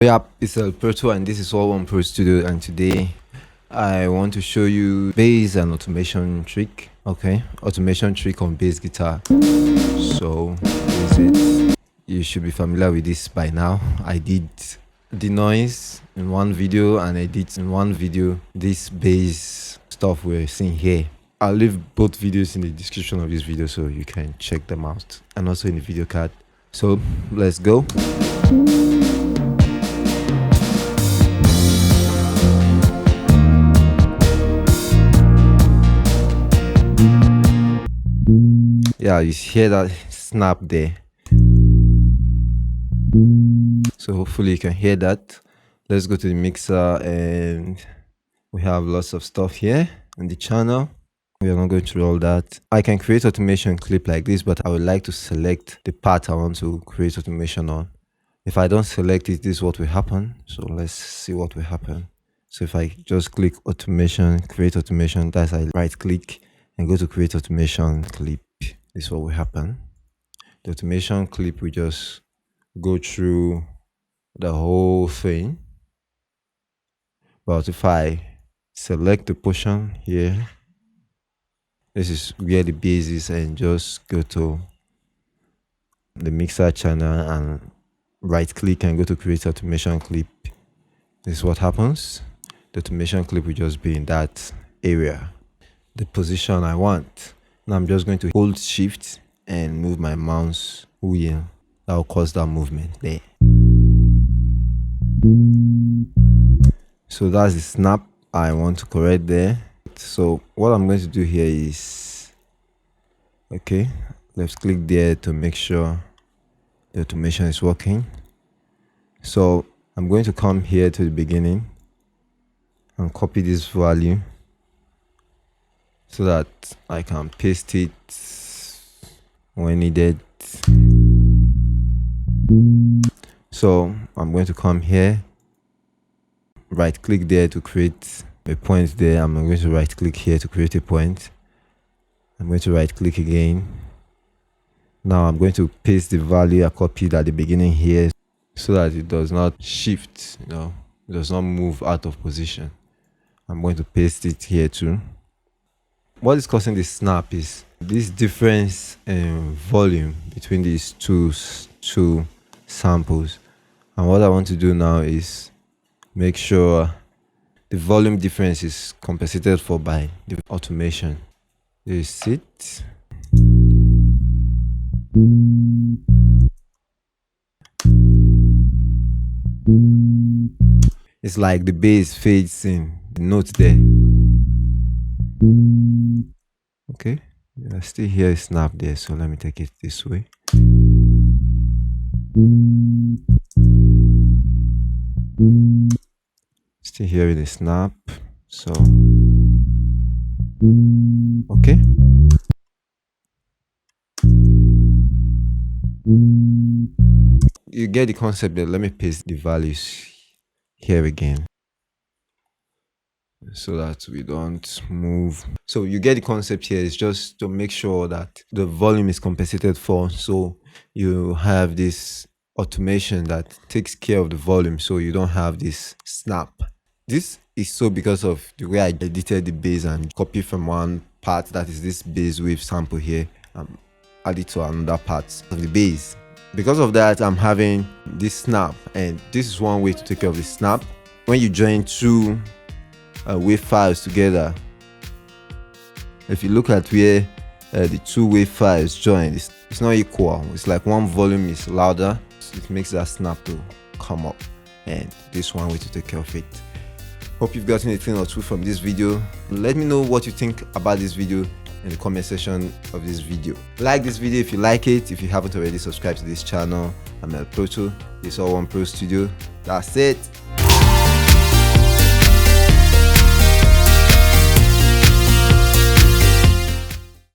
Yeah, it's Proto and this is alloneprostudio, and today I want to show you bass and automation trick. Okay, automation trick on bass guitar. So this is it. You should be familiar with this by now. I did the noise in one video and I did in one video this bass stuff we're seeing here. I'll leave both videos in the description of this video so you can check them out, and also in the video card. So let's go. Yeah, you hear that snap there. So hopefully you can hear that. Let's go to the mixer, and we have lots of stuff here on the channel. We are not going through all that. I can create automation clip like this, but I would like to select the part I want to create automation on. If I don't select it, this is what will happen. So let's see what will happen. So if I just click automation, create automation, that's I right click and go to create automation clip. This is what will happen. The automation clip will just go through the whole thing. But if I select the portion here, this is where the bass is, and just go to the mixer channel and right click and go to create automation clip. This is what happens. The automation clip will just be in that area, the position I want. Now I'm just going to hold shift and move my mouse wheel. That will cause that movement there. So that's the snap I want to correct there. So what I'm going to do here is, okay, left click there to make sure the automation is working. So I'm going to come here to the beginning and copy this value so that I can paste it when needed. So I'm going to come here, right click there to create a point there. I'm going to right click here to create a point. I'm going to right click again. Now I'm going to paste the value I copied at the beginning here so that it does not shift, it does not move out of position. I'm going to paste it here too. What is causing the snap is this difference in volume between these two samples. And what I want to do now is make sure the volume difference is compensated for by the automation. This is it. It's like the bass fades in the note there. Okay, I still hear a snap there, so let me take it this way. Still hearing a snap, so okay. You get the concept there. Let me paste the values here again so that we don't move. So you get the concept here. It's just to make sure that the volume is compensated for, so you have this automation that takes care of the volume, so you don't have this snap. This is so because of the way I edited the bass and copied from one part, that is this bass wave sample here, add it to another part of the bass. Because of that, I'm having this snap, and this is one way to take care of the snap. When you join two wave files together, if you look at where the two wave files join, it's not equal. It's like one volume is louder, so it makes that snap to come up, and this one way to take care of it. Hope you've gotten a thing or two from this video. Let me know what you think about this video in the comment section of this video. Like this video if you like it. If you haven't already, subscribed to this channel. I'm Proto. This is alloneprostudio. That's it.